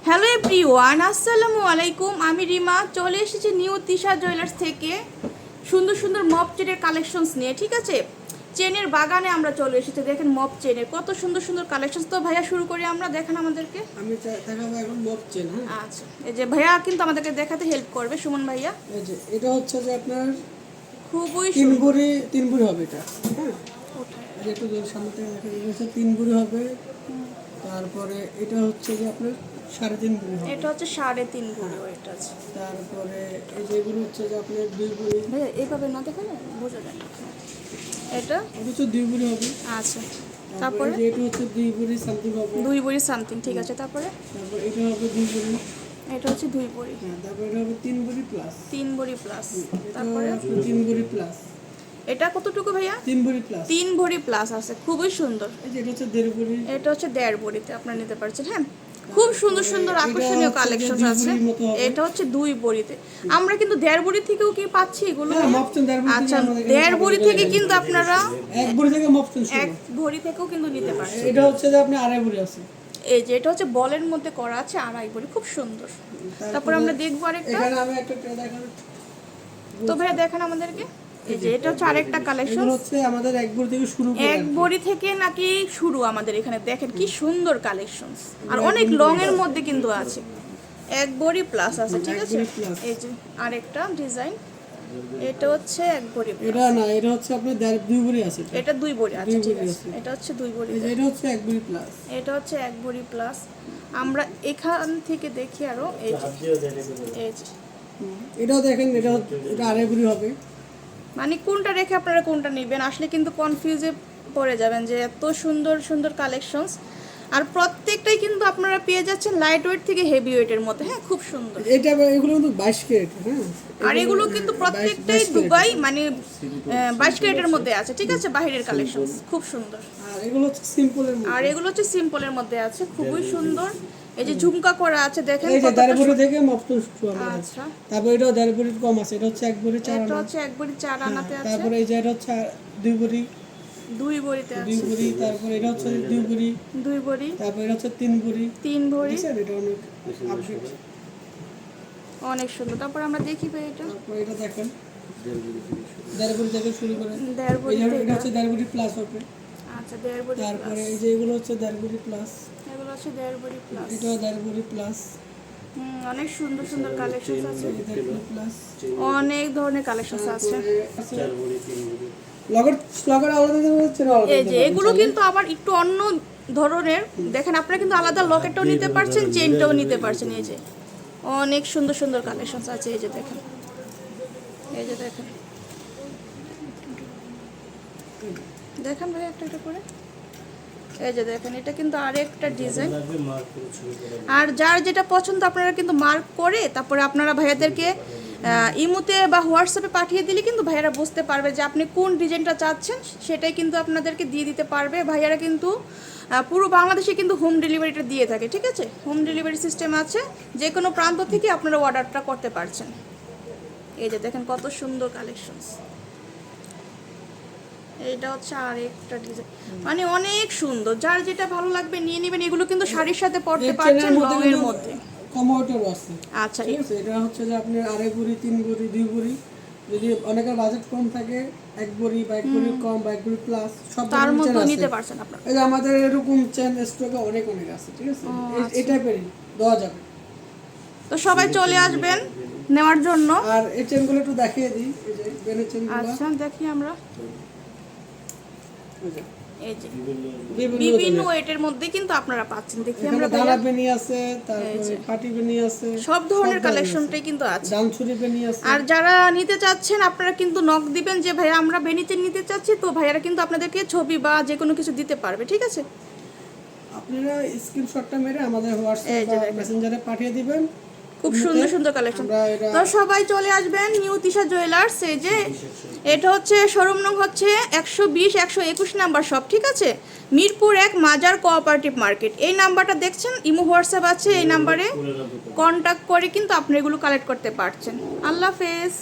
Hello everyone, আসসালামু আলাইকুম। আমি রিমা চলে এসেছি নিউ তিশা জুয়েলার্স থেকে সুন্দর সুন্দর মপ চেনের কালেকশনস নিয়ে। ঠিক আছে, চেনের বাগানে আমরা চলে এসেছি। দেখেন মপ চেনের কত সুন্দর সুন্দর কালেকশনস। তো ভাইয়া শুরু করি আমরা, দেখেন আমাদেরকে। আমি দেখাবো এখন মপ চেন। হ্যাঁ, আচ্ছা, এই যে ভাইয়া কিন্তু আমাদেরকে দেখাতে হেল্প করবে, সুমন ভাইয়া। এই যে এটা হচ্ছে যে আপনার খুবই তিন ভরি হবে এটা। হ্যাঁ, এই যে একটু সামনে থেকে দেখেন, এটা হচ্ছে 3 ভরি হবে। তারপরে এটা হচ্ছে যে আপনার 3.5 ভরি হবে। এটা হচ্ছে 3.5 ভরি ওয়েট আছে। তারপরে এই যে এগুলো হচ্ছে যে আপনার 2 ভরি। ভাইয়া এইভাবে না দেখেন বোঝা যায় না। এটা হচ্ছে 2 ভরি হবে। আচ্ছা, তারপরে এটা হচ্ছে 2 ভরি সামথিং হবে। 2 ভরি সামথিং, ঠিক আছে। তারপরে এটা হবে 2 ভরি। এটা হচ্ছে 2 ভরি। হ্যাঁ, তারপরে এটা হবে 3 ভরি প্লাস। 3 ভরি প্লাস। তারপরে 3 ভরি প্লাস। এটা কতটুকু ভাইয়া? 3 ভরি প্লাস। 3 ভরি প্লাস আছে, খুবই সুন্দর। এই যে এটা হচ্ছে 1.5 ভরি। এটা হচ্ছে 1.5 ভরিতে আপনারা নিতে পারছেন। হ্যাঁ, খুব সুন্দর সুন্দর আকর্ষণীয় কালেকশন আছে। এটা হচ্ছে 2 ভরিতে। আমরা কিন্তু 1.5 ভরি থেকেও কি পাচ্ছি এগুলো? আচ্ছা, 1.5 ভরি থেকে কিন্তু আপনারা 1 ভরি থেকে মপচেন শুরু। 1 ভরি থেকেও কিন্তু নিতে পারছেন। এটা হচ্ছে যে আপনি 2.5 ভরি আছে। এই যে এটা হচ্ছে বলের মধ্যে করা আছে 2.5 ভরি, খুব সুন্দর। তারপর আমরা দেখবো আরেকটা। এখানে আমি একটা দেখাবো। তো ভাইয়া দেখেন আমাদেরকে। এই যে এটা হচ্ছে আরেকটা কালেকশন। এগুলো হচ্ছে আমাদের 1 ভরি থেকে শুরু করে। 1 ভরি থেকে নাকি শুরু আমাদের এখানে। দেখেন কি সুন্দর কালেকশনস, আর অনেক লং এর মধ্যে কিন্তু আছে। 1 ভরি প্লাস আছে, ঠিক আছে। এই যে আরেকটা ডিজাইন, এটা হচ্ছে 1 ভরি। এটা না, এটা হচ্ছে আপনার 2 ভরি আছে। এটা 2 ভরি আছে, ঠিক আছে। এটা হচ্ছে 2 ভরি। এটা হচ্ছে 1 ভরি প্লাস। এটা হচ্ছে 1 ভরি প্লাস। আমরা এখান থেকে দেখি আরো। এই যে এটাও দেখেন, এটা 2.5 ভরি হবে। মানে কোনটা রেখে আপনারা কোনটা নেবেন আসলে কিন্তু কনফিউজে পড়ে যাবেন যে এত সুন্দর সুন্দর কালেকশনস। আর প্রত্যেকটাই কিন্তু আপনারা পেয়ে যাচ্ছেন লাইট ওয়েট থেকে হেভি ওয়েটের মধ্যে। হ্যাঁ, খুব সুন্দর। এগুলো কিন্তু 22 ক্যারেট। হ্যাঁ, আর এগুলো কিন্তু প্রত্যেকটাই দুবাই মানে 22 ক্যারেটের মধ্যে আছে, ঠিক আছে। বাহিরের কালেকশন খুব সুন্দর। আর এগুলো হচ্ছে সিম্পলের মধ্যে। আর এগুলো হচ্ছে সিম্পলের মধ্যে আছে, খুবই সুন্দর। এই যে ঝুমকা করা আছে, দেখেন এই যে 1.5 ভরি থেকে মপচেন শুরু হবে। আচ্ছা, তারপর এটাও 1.5 ভরির কম আছে। এটা হচ্ছে 1 ভরি 4 আনা। এটা হচ্ছে 1 ভরি 4 আনাতে আছে। তারপরে এই যে এটা হচ্ছে 2 ভরি। 2 ভরিতে আছে। 2 ভরি। তারপর এটা হচ্ছে 2 ভরি। 2 ভরি। তারপর এটা হচ্ছে 3 ভরি। 3 ভরি। এটা অনেক আপডেট, অনেক সুন্দর। তারপর আমরা দেখি ভাই এটা। তারপর এটা দেখেন 1.5 ভরি থেকে শুরু করে। 1.5 ভরি। এটা হচ্ছে 1.5 ভরি প্লাস হবে। আচ্ছা, 1.5 ভরি। তারপরে এই যে এগুলো হচ্ছে 1.5 ভরি প্লাস। এগুলো হচ্ছে 1.5 ভরি প্লাস। এটাও 1.5 ভরি প্লাস। অনেক সুন্দর সুন্দর কালেকশন আছে। 1.5 ভরি প্লাস। অনেক ধরনের কালেকশন আছে। 4 ভরি 3 ভরি। লগের আলাদা হচ্ছে না আলাদা। এই যে এগুলো কিন্তু আবার একটু অন্য ধরনের। দেখেন আপনারা কিন্তু আলাদা লকেটটাও নিতে পারছেন, চেইনটাও নিতে পারছেন। এই যে অনেক সুন্দর সুন্দর কালেকশন আছে। এই যে দেখেন, এই যে দেখেন, দেখেন ভাই একটা একটা করে। এই যে দেখেন, এটা কিন্তু আরেকটা ডিজাইন। আর যার যেটা পছন্দ আপনারা কিন্তু মার্ক করে তারপরে আপনারা ভাইয়াদেরকে ইমোতে বা হোয়াটসঅ্যাপে পাঠিয়ে দিলে কিন্তু ভাইয়ারা বুঝতে পারবে যে আপনি কোন ডিজাইনটা চাচ্ছেন, সেটাই কিন্তু আপনাদেরকে দিয়ে দিতে পারবে। ভাইয়ারা কিন্তু পুরো বাংলাদেশে কিন্তু হোম ডেলিভারিটা দিয়ে থাকে, ঠিক আছে। হোম ডেলিভারি সিস্টেম আছে, যে কোনো প্রান্ত থেকে আপনারা অর্ডারটা করতে পারছেন। এই যে দেখেন কত সুন্দর কালেকশনস। এটা হচ্ছে আরেকটা ডিজাইন, মানে অনেক সুন্দর। যার যেটা ভালো লাগবে নিয়ে নেবেন। এগুলো কিন্তু শাড়ির সাথে পরতে পারছেন, লং এর মধ্যে। কমোডেরও আছে। আচ্ছা, ঠিক আছে। এটা হচ্ছে যে আপনি 2.5 ভরি 3 ভরি 2 ভরি, যদি অনেকের বাজেট কম থাকে 1 ভরি বা 1 ভরি কম বা 1 ভরি প্লাস সব তার মতো নিতে পারছেন আপনারা। এই যে আমাদের এরকম চেন স্টকে অনেক আছে, ঠিক আছে। এই টাইপেরই দেওয়া যাবে। তো সবাই চলে আসবেন নেওয়ার জন্য। আর এই চেনগুলো একটু দেখিয়ে দিই। এই যে বেনের চেনগুলো। আচ্ছা, দেখি আমরা। এই যে বিভিন্ন বিভিন্ন ওয়েটের মধ্যে কিন্তু আপনারা পাচ্ছেন। দেখি আমরা দানা বেনি আছে, তারপরে পাটি বেনি আছে, সব ধরনের কালেকশনটাই কিন্তু আছে। জামছুরি বেনি আছে। আর যারা নিতে চাচ্ছেন আপনারা কিন্তু নক দিবেন যে ভাই আমরা বেনিতে নিতে চাচ্ছি, তো ভাইয়ারা কিন্তু আপনাদেরকে ছবি বা যে কোনো কিছু দিতে পারবে, ঠিক আছে। আপনারা স্ক্রিনশটটা মেরে আমাদের হোয়াটসঅ্যাপ বা মেসেঞ্জারে পাঠিয়ে দিবেন। খুব সুন্দর সুন্দর কালেকশন। তো সবাই চলে আসবেন নিউ তিশা জুয়েলার্স। এই যে এটা হচ্ছে শোরুম নং হচ্ছে 120 121 নাম্বার শপ, ঠিক আছে। মিরপুর 1 মাজার কোঅপারেটিভ মার্কেট। এই নাম্বারটা দেখছেন, ইমো হোয়াটসঅ্যাপ আছে, এই নাম্বারে কন্ট্যাক্ট করে কিন্তু আপনি এগুলো কালেক্ট করতে পারছেন। আল্লাহ হাফেজ।